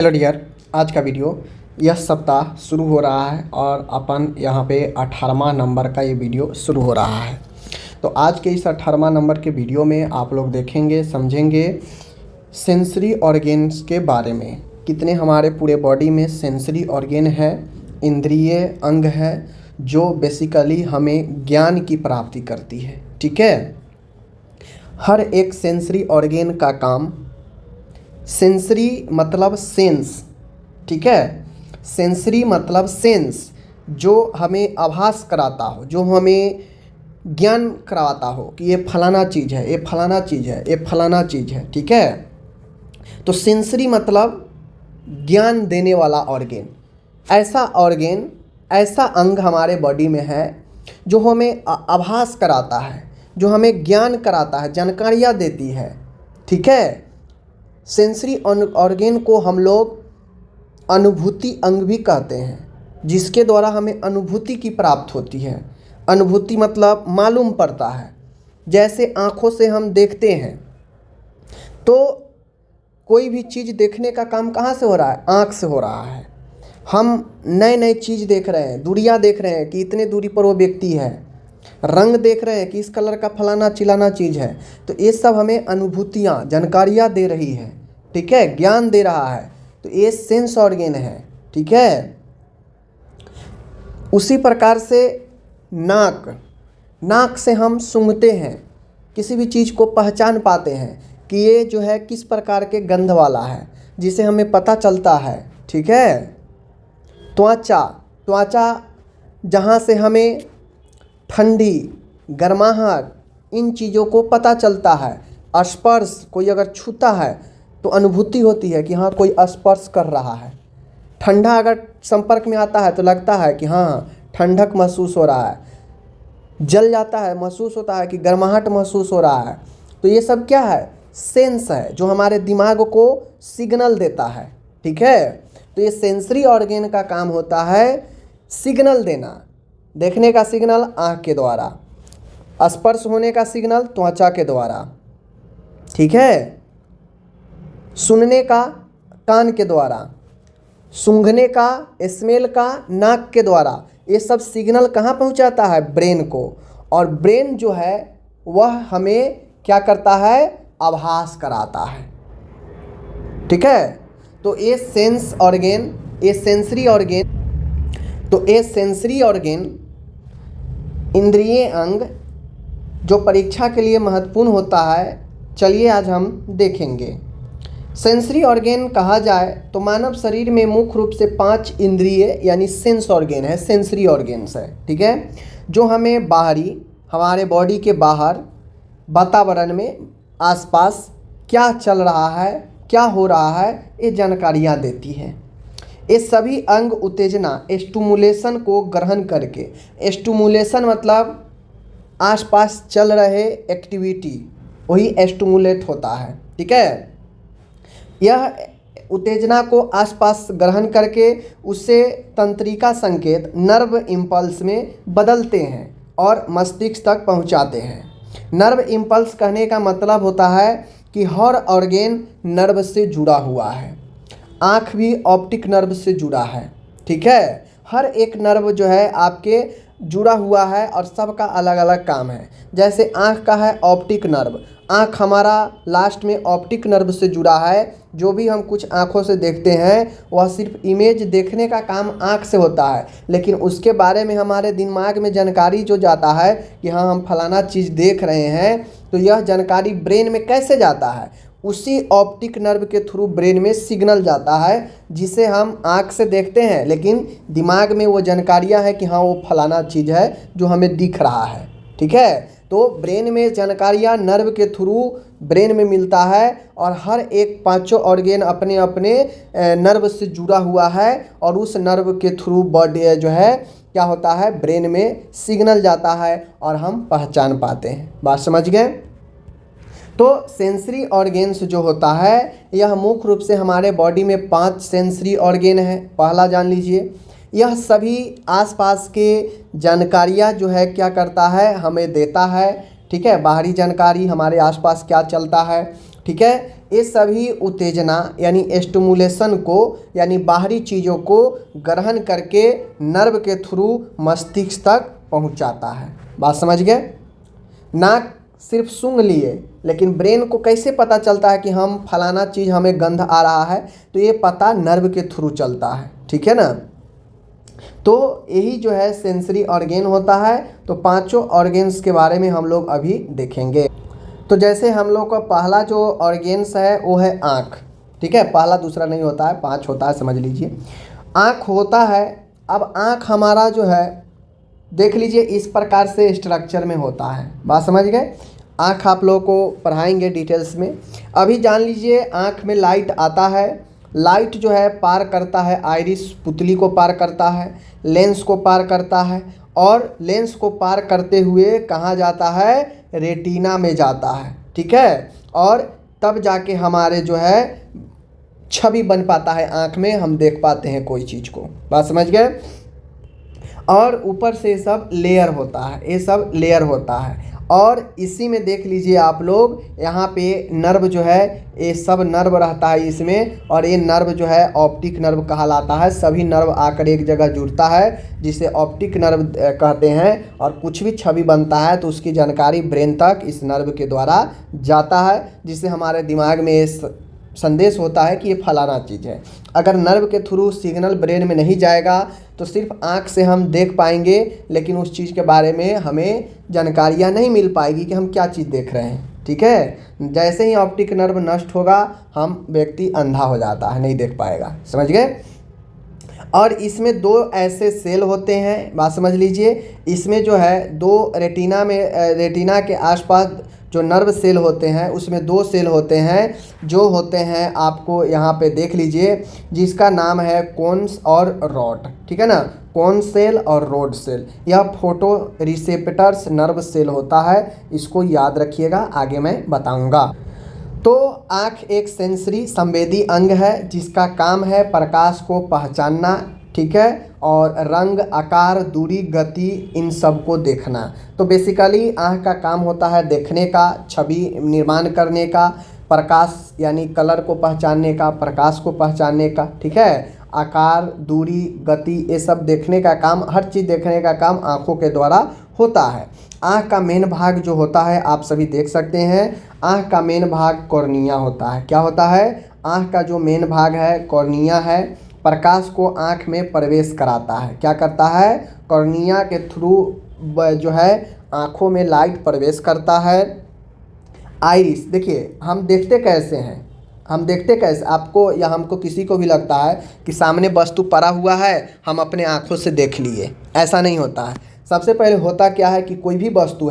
Hello dear, आज का video यह सप्ताह शुरू हो रहा है और अपन यहाँ पे 18वां नंबर का ये वीडियो शुरू हो रहा है। तो आज के इस 18वां नंबर के वीडियो में आप लोग देखेंगे, समझेंगे सेंसरी ऑर्गेन्स के बारे में। कितने हमारे पूरे बॉडी में सेंसरी ऑर्गेन है, इंद्रिय अंग है, जो बेसिकली हमें ज्ञान की प्राप्ति करती है। ठीक है, हर एक सेंसरी ऑर्गेन का काम, सेंसरी मतलब सेंस, ठीक है, सेंसरी मतलब सेंस, जो हमें आभास कराता हो, जो हमें ज्ञान कराता हो कि ये फलाना चीज़ है, ये फलाना चीज़ है, ये फलाना चीज़ है। ठीक है, तो सेंसरी मतलब ज्ञान देने वाला ऑर्गेन। ऐसा ऑर्गेन, ऐसा अंग हमारे बॉडी में है जो हमें आभास कराता है, जो हमें ज्ञान कराता है, जानकारियाँ देती है। ठीक है, सेंसरी ऑर्गेन को हम लोग अनुभूति अंग भी कहते हैं, जिसके द्वारा हमें अनुभूति की प्राप्त होती है। अनुभूति मतलब मालूम पड़ता है। जैसे आँखों से हम देखते हैं तो कोई भी चीज़ देखने का काम कहाँ से हो रहा है? आँख से हो रहा है। हम नए नए चीज़ देख रहे हैं, दूरियाँ देख रहे हैं कि इतने दूरी पर वो व्यक्ति है, रंग देख रहे हैं कि इस कलर का फलाना चिलाना चीज़ है। तो ये सब हमें अनुभूतियाँ, जानकारियाँ दे रही है। ठीक है, ज्ञान दे रहा है। तो ये सेंस ऑर्गेन है। ठीक है, उसी प्रकार से नाक से हम सूंघते हैं, किसी भी चीज़ को पहचान पाते हैं कि ये जो है किस प्रकार के गंध वाला है, जिसे हमें पता चलता है। ठीक है, त्वचा जहाँ से हमें ठंडी, गर्माहट, इन चीज़ों को पता चलता है। स्पर्श, कोई अगर छूता है तो अनुभूति होती है कि हाँ कोई स्पर्श कर रहा है। ठंडा अगर संपर्क में आता है तो लगता है कि हाँ ठंडक महसूस हो रहा है। जल जाता है, महसूस होता है कि गर्माहट महसूस हो रहा है। तो ये सब क्या है? सेंस है, जो हमारे दिमाग को सिग्नल देता है। ठीक है, तो ये सेंसरी ऑर्गेन का काम होता है सिग्नल देना। देखने का सिग्नल आँख के द्वारा, स्पर्श होने का सिग्नल त्वचा के द्वारा, ठीक है, सुनने का कान के द्वारा, सूंघने का, स्मेल का नाक के द्वारा। ये सब सिग्नल कहाँ पहुँचाता है? ब्रेन को। और ब्रेन जो है वह हमें क्या करता है? आभास कराता है। ठीक है, तो ये सेंस ऑर्गेन, ये सेंसरी ऑर्गेन, तो ये सेंसरी ऑर्गेन, इंद्रिय अंग, जो परीक्षा के लिए महत्वपूर्ण होता है, चलिए आज हम देखेंगे। सेंसरी ऑर्गेन कहा जाए तो मानव शरीर में मुख्य रूप से 5 इंद्रिय यानी सेंस ऑर्गेन है, सेंसरी ऑर्गेन्स है। ठीक है, जो हमें बाहरी, हमारे बॉडी के बाहर वातावरण में आसपास क्या चल रहा है, क्या हो रहा है, ये जानकारियाँ देती है। ये सभी अंग उत्तेजना, स्टिमुलेशन को ग्रहण करके, स्टिमुलेशन मतलब आसपास चल रहे एक्टिविटी, वही स्टिमुलेट होता है। ठीक है, यह उत्तेजना को आसपास ग्रहण करके उससे तंत्रिका संकेत नर्व इम्पल्स में बदलते हैं और मस्तिष्क तक पहुंचाते हैं। नर्व इम्पल्स कहने का मतलब होता है कि हर ऑर्गेन नर्व से जुड़ा हुआ है। आँख भी ऑप्टिक नर्व से जुड़ा है। ठीक है, हर एक नर्व जो है आपके जुड़ा हुआ है और सबका अलग अलग काम है। जैसे आँख का है ऑप्टिक नर्व, आँख हमारा लास्ट में ऑप्टिक नर्व से जुड़ा है। जो भी हम कुछ आँखों से देखते हैं वह सिर्फ इमेज देखने का काम आँख से होता है, लेकिन उसके बारे में हमारे दिमाग में जानकारी जो जाता है कि हाँ हम फलाना चीज़ देख रहे हैं, तो यह जानकारी ब्रेन में कैसे जाता है? उसी ऑप्टिक नर्व के थ्रू ब्रेन में सिग्नल जाता है, जिसे हम आँख से देखते हैं, लेकिन दिमाग में वो जानकारियाँ हैं कि हाँ वो फलाना चीज़ है जो हमें दिख रहा है। ठीक है, तो ब्रेन में जानकारियाँ नर्व के थ्रू ब्रेन में मिलता है और हर एक 5 ऑर्गेन अपने अपने नर्व से जुड़ा हुआ है और उस नर्व के थ्रू बॉडी जो है क्या होता है? ब्रेन में सिग्नल जाता है और हम पहचान पाते हैं। बात समझ गए? तो सेंसरी ऑर्गेन्स जो होता है यह मुख्य रूप से हमारे बॉडी में 5 सेंसरी ऑर्गेन है। पहला जान लीजिए, यह सभी आसपास के जानकारियाँ जो है क्या करता है? हमें देता है। ठीक है, बाहरी जानकारी, हमारे आसपास क्या चलता है। ठीक है, ये सभी उत्तेजना यानी स्टिमुलेशन को यानी बाहरी चीज़ों को ग्रहण करके नर्व के थ्रू मस्तिष्क तक पहुंचाता है। बात समझ गए? नाक सिर्फ सूंघ लिए, लेकिन ब्रेन को कैसे पता चलता है कि हम फलाना चीज़ हमें गंध आ रहा है, तो ये पता नर्व के थ्रू चलता है। ठीक है ना? तो यही जो है सेंसरी ऑर्गेन होता है। तो पांचों ऑर्गेन्स के बारे में हम लोग अभी देखेंगे। तो जैसे हम लोग का पहला जो ऑर्गेन्स है वो है आँख। ठीक है, पहला दूसरा नहीं होता है, 5 होता है, समझ लीजिए। आँख होता है। अब आँख हमारा जो है देख लीजिए इस प्रकार से स्ट्रक्चर में होता है। बात समझ गए? आँख आप लोगों को पढ़ाएंगे डिटेल्स में। अभी जान लीजिए आँख में लाइट आता है। लाइट जो है पार करता है आइरिस पुतली को पार करता है, लेंस को पार करता है, और लेंस को पार करते हुए कहाँ जाता है? रेटिना में जाता है। ठीक है, और तब जाके हमारे जो है छवि बन पाता है, आँख में हम देख पाते हैं कोई चीज़ को। बात समझ गए? और ऊपर से सब लेयर होता है, ये सब लेयर होता है। और इसी में देख लीजिए आप लोग यहाँ पे नर्व जो है, ये सब नर्व रहता है इसमें, और ये नर्व जो है ऑप्टिक नर्व कहलाता है। सभी नर्व आकर एक जगह जुड़ता है जिसे ऑप्टिक नर्व कहते हैं, और कुछ भी छवि बनता है तो उसकी जानकारी ब्रेन तक इस नर्व के द्वारा जाता है, जिससे हमारे दिमाग में संदेश होता है कि ये फलाना चीज़ है। अगर नर्व के थ्रू सिग्नल ब्रेन में नहीं जाएगा तो सिर्फ आँख से हम देख पाएंगे, लेकिन उस चीज़ के बारे में हमें जानकारियाँ नहीं मिल पाएगी कि हम क्या चीज़ देख रहे हैं। ठीक है, जैसे ही ऑप्टिक नर्व नष्ट होगा हम व्यक्ति अंधा हो जाता है, नहीं देख पाएगा। समझ गए? और इसमें 2 ऐसे सेल होते हैं। बात समझ लीजिए, इसमें जो है 2 रेटिना के आसपास जो नर्व सेल होते हैं उसमें 2 सेल होते हैं, जो होते हैं आपको यहाँ पे देख लीजिए, जिसका नाम है कोन्स और रॉड। ठीक है ना? कोन सेल और रॉड सेल, यह फोटो रिसेप्टर्स नर्व सेल होता है। इसको याद रखिएगा, आगे मैं बताऊँगा। तो आँख एक सेंसरी संवेदी अंग है जिसका काम है प्रकाश को पहचानना। ठीक है, और रंग, आकार, दूरी, गति, इन सब को देखना। तो बेसिकली आँख का काम होता है देखने का, छवि निर्माण करने का, प्रकाश यानी कलर को पहचानने का, प्रकाश को पहचानने का। ठीक है, आकार, दूरी, गति, ये सब देखने का काम, हर चीज़ देखने का काम आँखों के द्वारा होता है। आँख का मेन भाग जो होता है आप सभी देख सकते हैं, आँख का मेन भाग कॉर्निया होता है। क्या होता है? आँख का जो मेन भाग है कॉर्निया है। प्रकाश को आँख में प्रवेश कराता है। क्या करता है? कॉर्निया के थ्रू जो है आँखों में लाइट प्रवेश करता है। आइरिस, देखिए हम देखते कैसे हैं, हम देखते कैसे, आपको या हमको किसी को भी लगता है कि सामने वस्तु पड़ा हुआ है, हम अपने आँखों से देख लिए, ऐसा नहीं होता है। सबसे पहले होता क्या है कि कोई भी वस्तु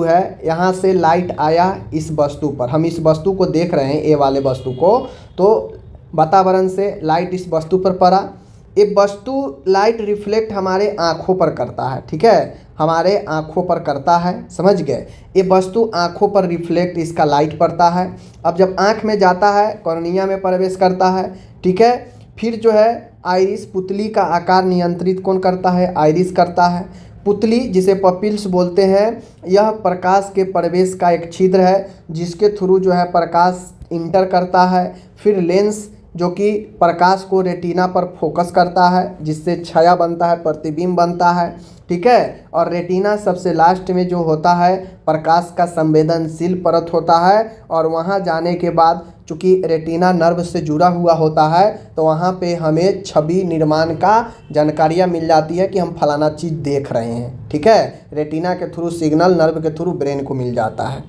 है, यहाँ से लाइट आया इस वस्तु पर, हम इस वस्तु को देख रहे हैं, ये वाले वस्तु को, तो वातावरण से लाइट इस वस्तु पर पड़ा, ये वस्तु लाइट रिफ्लेक्ट हमारे आँखों पर करता है। ठीक है, हमारे आँखों पर करता है, समझ गए? ये वस्तु आँखों पर रिफ्लेक्ट इसका लाइट पड़ता है। अब जब आँख में जाता है कॉर्निया में प्रवेश करता है। ठीक है, फिर जो है आइरिस पुतली का आकार नियंत्रित कौन करता है? आइरिस करता है। पुतली जिसे पपिल्स बोलते हैं, यह प्रकाश के प्रवेश का एक छिद्र है जिसके थ्रू जो है प्रकाश इंटर करता है। फिर लेंस जो कि प्रकाश को रेटिना पर फोकस करता है, जिससे छाया बनता है, प्रतिबिंब बनता है। ठीक है, और रेटिना सबसे लास्ट में जो होता है प्रकाश का संवेदनशील परत होता है, और वहाँ जाने के बाद चूँकि रेटिना नर्व से जुड़ा हुआ होता है तो वहाँ पे हमें छवि निर्माण का जानकारियाँ मिल जाती है कि हम फलाना चीज़ देख रहे हैं। ठीक है, रेटिना के थ्रू सिग्नल नर्व के थ्रू ब्रेन को मिल जाता है।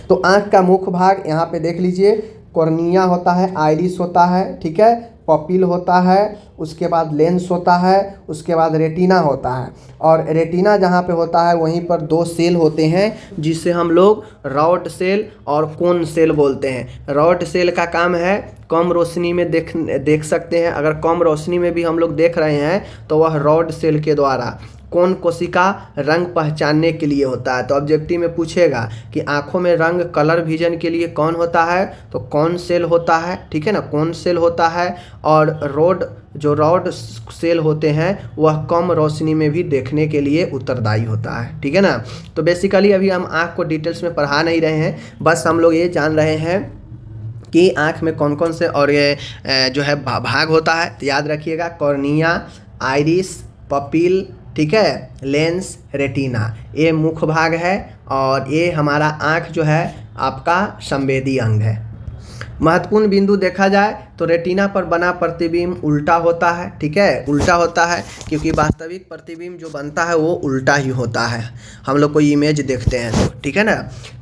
तो आँख का मुख्य भाग यहाँ पे देख लीजिए, कॉर्निया होता है, आइरिस होता है, ठीक है, पपिल होता है, उसके बाद लेंस होता है, उसके बाद रेटिना होता है। और रेटिना जहाँ पे होता है वहीं पर 2 सेल होते हैं जिसे हम लोग रॉड सेल और कोन सेल बोलते हैं। रॉड सेल का काम है कम रोशनी में देख सकते हैं, अगर कम रोशनी में भी हम लोग देख रहे हैं तो वह रॉड सेल के द्वारा। कौन कोशिका रंग पहचानने के लिए होता है। तो ऑब्जेक्टिव में पूछेगा कि आँखों में रंग कलर विजन के लिए कौन होता है, तो कौन सेल होता है, ठीक है ना, कौन सेल होता है। और रॉड सेल होते हैं वह कम रोशनी में भी देखने के लिए उत्तरदायी होता है, ठीक है ना। तो बेसिकली अभी हम आँख को डिटेल्स में पढ़ा नहीं रहे हैं, बस हम लोग ये जान रहे हैं कि आँख में कौन कौन से और ये जो है भाग होता है। तो याद रखिएगा, कॉर्निया, आइरिस, पपिल, ठीक है, लेंस, रेटिना, ये मुख्य भाग है और ये हमारा आँख जो है आपका संवेदी अंग है। महत्वपूर्ण बिंदु देखा जाए तो रेटिना पर बना प्रतिबिंब उल्टा होता है, ठीक है, उल्टा होता है क्योंकि वास्तविक प्रतिबिंब जो बनता है वो उल्टा ही होता है, हम लोग कोई इमेज देखते हैं तो, ठीक है ना।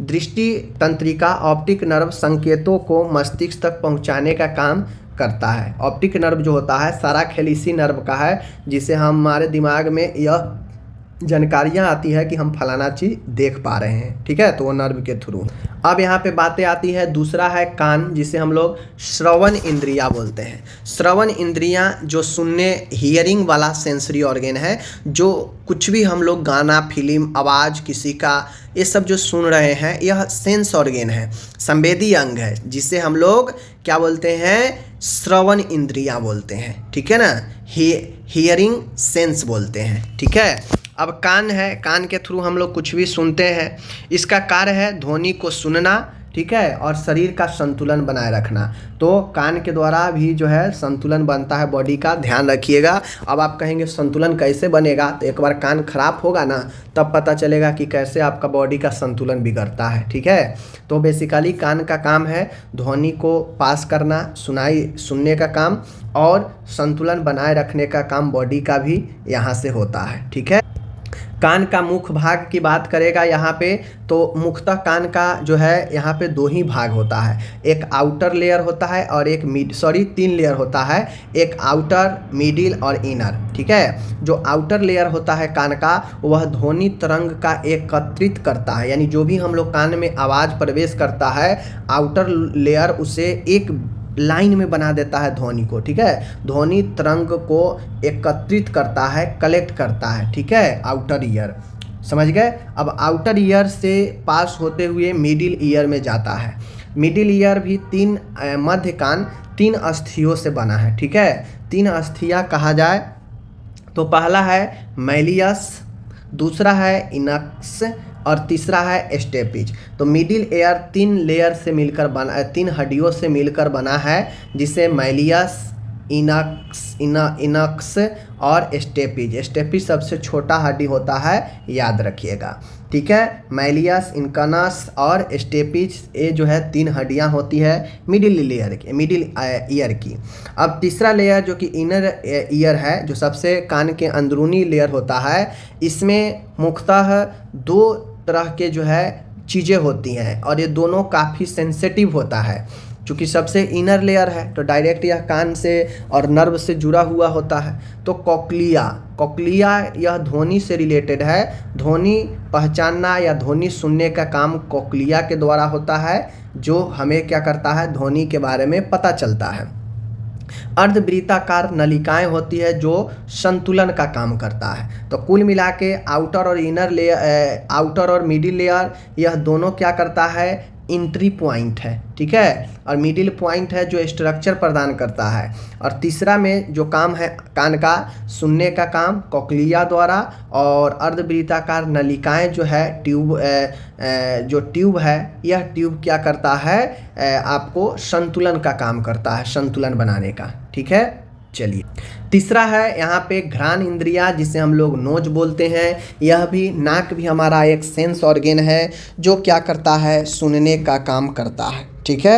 दृष्टि तंत्रिका ऑप्टिक नर्व संकेतों को मस्तिष्क तक पहुंचाने का काम करता है। ऑप्टिक नर्व जो होता है सारा खेल इसी नर्व का है, जिसे हमारे दिमाग में यह जानकारियाँ आती है कि हम फलाना चीज़ देख पा रहे हैं, ठीक है, तो वो नर्व के थ्रू। अब यहाँ पे बातें आती है, दूसरा है कान, जिसे हम लोग श्रवण इंद्रियाँ बोलते हैं। श्रवण इंद्रियाँ जो सुनने, हियरिंग वाला सेंसरी ऑर्गेन है, जो कुछ भी हम लोग गाना, फिल्म, आवाज़ किसी का, ये सब जो सुन रहे हैं यह सेंस ऑर्गेन है, संवेदी अंग है, जिसे हम लोग क्या बोलते हैं, श्रवण इंद्रियाँ बोलते हैं, ठीक है ना, हियरिंग सेंस बोलते हैं, ठीक है। अब कान है, कान के थ्रू हम लोग कुछ भी सुनते हैं। इसका कार्य है ध्वनि को सुनना, ठीक है, और शरीर का संतुलन बनाए रखना। तो कान के द्वारा भी जो है संतुलन बनता है बॉडी का, ध्यान रखिएगा। अब आप कहेंगे संतुलन कैसे बनेगा, तो एक बार कान खराब होगा ना तब पता चलेगा कि कैसे आपका बॉडी का संतुलन बिगड़ता है, ठीक है। तो बेसिकली कान का काम है ध्वनि को पास करना, सुनने का काम, और संतुलन बनाए रखने का काम बॉडी का भी यहाँ से होता है, ठीक है। कान का मुख्य भाग की बात करेगा यहाँ पे, तो मुख्यतः कान का जो है यहाँ पे दो ही भाग होता है, एक आउटर लेयर होता है और एक तीन लेयर होता है, एक आउटर, मिडिल और इनर, ठीक है। जो आउटर लेयर होता है कान का, वह ध्वनि तरंग का एकत्रित करता है, यानी जो भी हम लोग कान में आवाज़ प्रवेश करता है, आउटर लेयर उसे एक लाइन में बना देता है ध्वनि को, ठीक है, ध्वनि तरंग को एकत्रित करता है, कलेक्ट करता है, ठीक है, आउटर ईयर, समझ गए। अब आउटर ईयर से पास होते हुए मिडिल ईयर में जाता है। मिडिल ईयर भी मध्य कान 3 अस्थियों से बना है, ठीक है। 3 अस्थियाँ कहा जाए तो पहला है मैलियस, दूसरा है इनक्स और तीसरा है स्टेपिज। तो मिडिल ईयर 3 लेयर से मिलकर बना, 3 हड्डियों से मिलकर बना है, जिसे मैलियस, इनक्स और स्टेपिज। स्टेपिज सबसे छोटा हड्डी होता है, याद रखिएगा, ठीक है। मैलियस, इनकनस और स्टेपिज, ये जो है 3 हड्डियां होती है मिडिल ईयर की। अब तीसरा लेयर जो कि इनर ईयर है, जो सबसे कान के अंदरूनी लेयर होता है, इसमें मुख्यतः 2 तरह के जो है चीज़ें होती हैं और ये दोनों काफ़ी सेंसिटिव होता है। चूँकि सबसे इनर लेयर है तो डायरेक्ट यह कान से और नर्व से जुड़ा हुआ होता है। तो कोक्लिया यह ध्वनि से रिलेटेड है, ध्वनि पहचानना या ध्वनि सुनने का काम कोक्लिया के द्वारा होता है, जो हमें क्या करता है, ध्वनि के बारे में पता चलता है। अर्धवृत्ताकार नलिकाएं होती है जो संतुलन का काम करता है। तो कुल मिला के आउटर और मिडिल लेयर, यह दोनों क्या करता है, एंट्री पॉइंट है, ठीक है, और मिडिल पॉइंट है जो स्ट्रक्चर प्रदान करता है। और तीसरा में जो काम है कान का, सुनने का काम कोक्लिया द्वारा, और अर्धवृत्ताकार नलिकाएं जो है ट्यूब है, यह ट्यूब क्या करता है, आपको संतुलन का काम करता है, संतुलन बनाने का, ठीक है। चलिए, तीसरा है यहाँ पे घ्राण इंद्रिया, जिसे हम लोग नोज बोलते हैं। यह भी, नाक भी हमारा एक सेंस ऑर्गेन है जो क्या करता है, सुनने का काम करता है, ठीक है।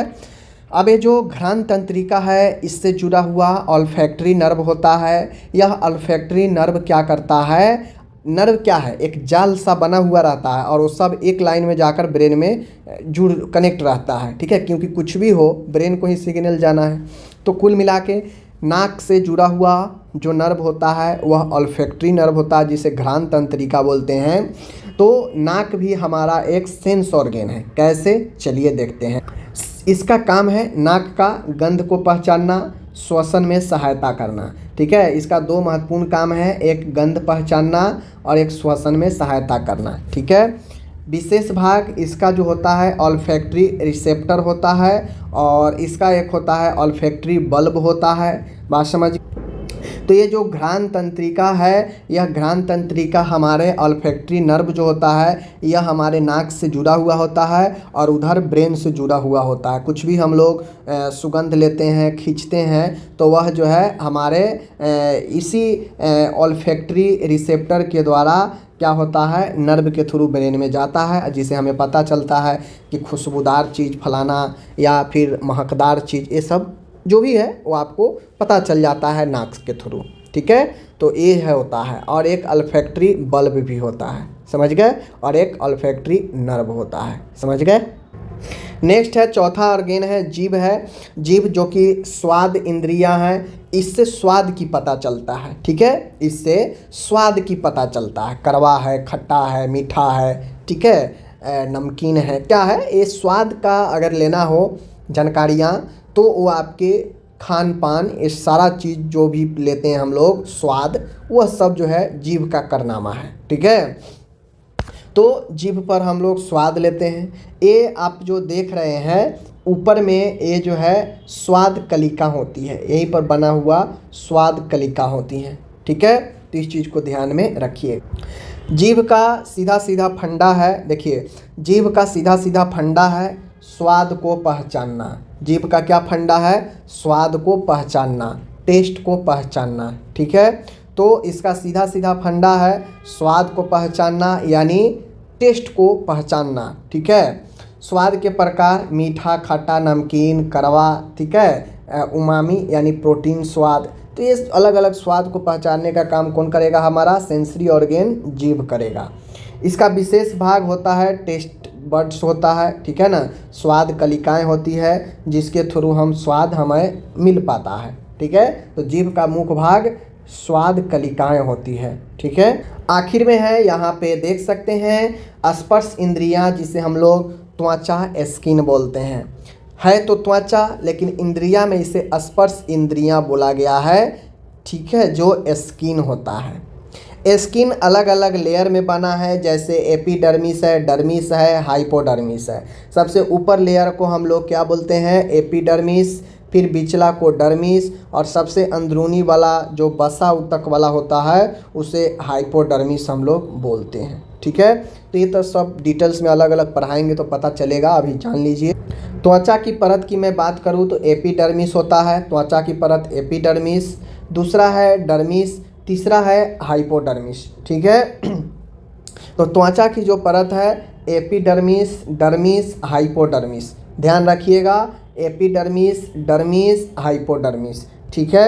अब ये जो घ्राण तंत्रिका है, इससे जुड़ा हुआ ऑल्फैक्टरी नर्व होता है। यह ऑल्फैक्टरी नर्व क्या करता है, नर्व क्या है, एक जाल सा बना हुआ रहता है और वो सब एक लाइन में जाकर ब्रेन में कनेक्ट रहता है, ठीक है, क्योंकि कुछ भी हो ब्रेन को ही सिग्नल जाना है। तो कुल मिला के नाक से जुड़ा हुआ जो नर्व होता है वह ऑल्फैक्टरी नर्व होता है, जिसे घ्राण तंत्रिका बोलते हैं। तो नाक भी हमारा एक सेंस ऑर्गेन है। कैसे, चलिए देखते हैं। इसका काम है नाक का गंध को पहचानना, श्वसन में सहायता करना, ठीक है। इसका दो महत्वपूर्ण काम है, एक गंध पहचानना और एक श्वसन में सहायता करना, ठीक है। विशेष भाग इसका जो होता है ऑल्फैक्टरी रिसेप्टर होता है और इसका एक होता है ऑल्फैक्टरी बल्ब होता है। बात समझ। तो ये जो घ्राण तंत्रिका है, यह घ्राण तंत्रिका हमारे ऑल्फैक्टरी नर्व जो होता है यह हमारे नाक से जुड़ा हुआ होता है और उधर ब्रेन से जुड़ा हुआ होता है। कुछ भी हम लोग सुगंध लेते हैं, खींचते हैं, तो वह जो है हमारे इसी ऑल्फैक्टरी रिसेप्टर के द्वारा क्या होता है, नर्व के थ्रू ब्रेन में जाता है, जिसे हमें पता चलता है कि खुशबूदार चीज़ फलाना या फिर महकदार चीज़, ये सब जो भी है वो आपको पता चल जाता है नाक के थ्रू, ठीक है। तो ये है होता है। और एक ऑल्फैक्टरी बल्ब भी होता है, समझ गए, और एक ऑल्फैक्टरी नर्व होता है, समझ गए। नेक्स्ट है चौथा ऑर्गेन है जीभ है। जीभ जो कि स्वाद इंद्रियां हैं, इससे स्वाद की पता चलता है, ठीक है, इससे स्वाद की पता चलता है। कड़वा है, खट्टा है, मीठा है, ठीक है, नमकीन है, क्या है, ये स्वाद का अगर लेना हो जानकारियाँ तो वो आपके खान पान, ये सारा चीज़ जो भी लेते हैं हम लोग स्वाद, वह सब जो है जीभ का कारनामा है, ठीक है। तो जीभ पर हम लोग स्वाद लेते हैं। ये आप जो देख रहे हैं ऊपर में, ये जो है स्वाद कलिका होती है, यहीं पर बना हुआ स्वाद कलिका होती है, ठीक है। तो इस चीज़ को ध्यान में रखिए। जीभ का सीधा सीधा फंडा है, देखिए जीभ का सीधा सीधा फंडा है स्वाद को पहचानना। जीभ का क्या फंडा है, स्वाद को पहचानना, टेस्ट को पहचानना, ठीक है। तो इसका सीधा सीधा फंडा है स्वाद को पहचानना, यानी टेस्ट को पहचानना, ठीक है। स्वाद के प्रकार मीठा, खट्टा, नमकीन, कड़वा, ठीक है, उमामी यानी प्रोटीन स्वाद। तो ये अलग अलग स्वाद को पहचानने का काम कौन करेगा, हमारा सेंसरी ऑर्गेन जीभ करेगा। इसका विशेष भाग होता है टेस्ट बड्स होता है, ठीक है ना, स्वाद कलिकाएं होती है जिसके थ्रू हम स्वाद हमें मिल पाता है, ठीक है। तो जीभ का मुख्य भाग स्वाद कलिकाएं होती है, ठीक है। आखिर में है यहाँ पे देख सकते हैं स्पर्श इंद्रियां, जिसे हम लोग त्वचा स्किन बोलते हैं। है तो त्वचा, लेकिन इंद्रिया में इसे स्पर्श इंद्रियां बोला गया है, ठीक है, जो स्किन होता है। स्किन अलग अलग लेयर में बना है, जैसे एपिडर्मिस है, डर्मिस है, हाइपोडर्मिस है। सबसे ऊपर लेयर को हम लोग क्या बोलते हैं, एपिडर्मिस, फिर बिचला को डर्मिस, और सबसे अंदरूनी वाला जो बसा तक वाला होता है उसे हाइपोडर्मिस हम लोग बोलते हैं, ठीक है। तो ये तो सब डिटेल्स में अलग अलग पढ़ाएंगे तो पता चलेगा, अभी जान लीजिए। त्वचा की परत की मैं बात करूँ तो एपिडर्मिस होता है, त्वचा की परत एपिडर्मिस, दूसरा है डर्मिस, तीसरा है हाइपोडर्मिस, ठीक है। तो त्वचा की जो परत है एपिडर्मिस, डर्मिस, हाइपोडर्मिस, ध्यान रखिएगा, एपिडर्मिस, डर्मिस, हाइपोडर्मिस, ठीक है।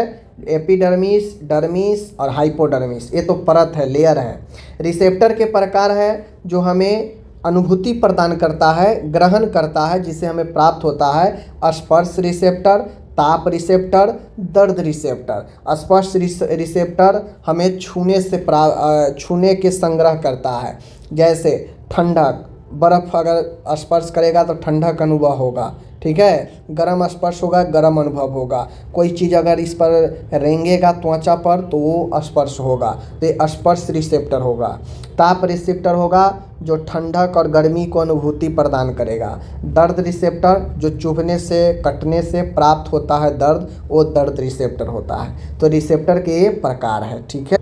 एपिडर्मिस, डर्मिस और हाइपोडर्मिस, ये तो परत है, लेयर है। रिसेप्टर के प्रकार है जो हमें अनुभूति प्रदान करता है, ग्रहण करता है, जिसे हमें प्राप्त होता है स्पर्श रिसेप्टर, ताप रिसेप्टर, दर्द रिसेप्टर। स्पर्श रिसेप्टर हमें छूने के संग्रह करता है, जैसे ठंडक, बर्फ़ अगर स्पर्श करेगा तो ठंडक अनुभव होगा, ठीक है, गर्म स्पर्श होगा गर्म अनुभव होगा, कोई चीज़ अगर इस पर रेंगेगा त्वचा पर तो वो स्पर्श होगा, तो ये स्पर्श रिसेप्टर होगा। ताप रिसेप्टर होगा जो ठंडक और गर्मी को अनुभूति प्रदान करेगा। दर्द रिसेप्टर जो चुभने से, कटने से प्राप्त होता है दर्द, वो दर्द रिसेप्टर होता है। तो रिसेप्टर के ये प्रकार है, ठीक है।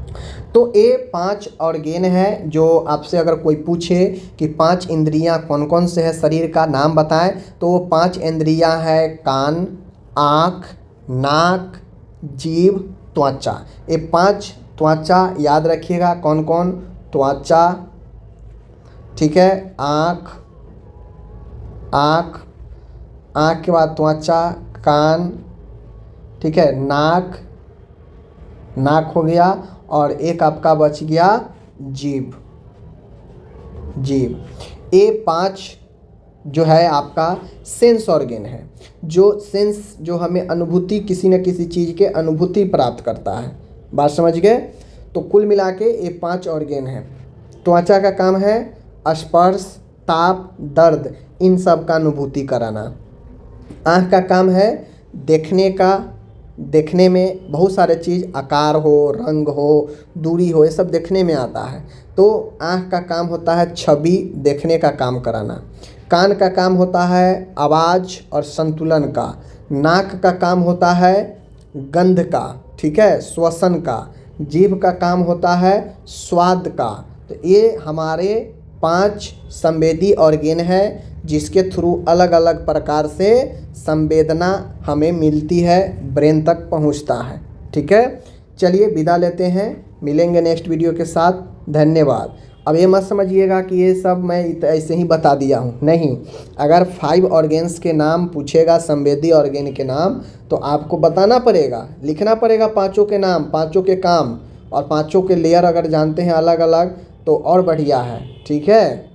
तो ये 5 ऑर्गेन है जो आपसे अगर कोई पूछे कि 5 इंद्रियां कौन कौन से है शरीर का, नाम बताएं, तो वो 5 इंद्रियां है कान, आँख, नाक, जीभ, त्वचा। ये 5 त्वचा याद रखिएगा, कौन कौन, त्वचा, ठीक है, आँख, आँख के बाद त्वचा, कान, ठीक है, नाक हो गया, और एक आपका बच गया जीभ। ये 5 जो है आपका सेंस ऑर्गेन है, जो हमें अनुभूति, किसी न किसी चीज़ के अनुभूति प्राप्त करता है। बात समझ गए। तो कुल मिला के ये 5 ऑर्गेन है। त्वचा का काम है स्पर्श, ताप, दर्द, इन सब का अनुभूति कराना। आँख का काम है देखने का, देखने में बहुत सारे चीज़, आकार हो, रंग हो, दूरी हो, ये सब देखने में आता है। तो आँख का काम होता है छवि देखने का काम कराना। कान का काम होता है आवाज़ और संतुलन का। नाक का काम होता है गंध का, ठीक है, श्वसन का। जीभ का काम होता है स्वाद का। तो ये हमारे 5 संवेदी ऑर्गेन है जिसके थ्रू अलग अलग प्रकार से संवेदना हमें मिलती है, ब्रेन तक पहुंचता है। ठीक है, चलिए विदा लेते हैं, मिलेंगे नेक्स्ट वीडियो के साथ। धन्यवाद। अब ये मत समझिएगा कि ये सब मैं ऐसे ही बता दिया हूँ, नहीं। अगर 5 ऑर्गेन्स के नाम पूछेगा, संवेदी ऑर्गेन के नाम, तो आपको बताना पड़ेगा, लिखना पड़ेगा 5 के नाम, 5 के काम, और 5 के लेयर अगर जानते हैं अलग अलग तो और बढ़िया है। ठीक है।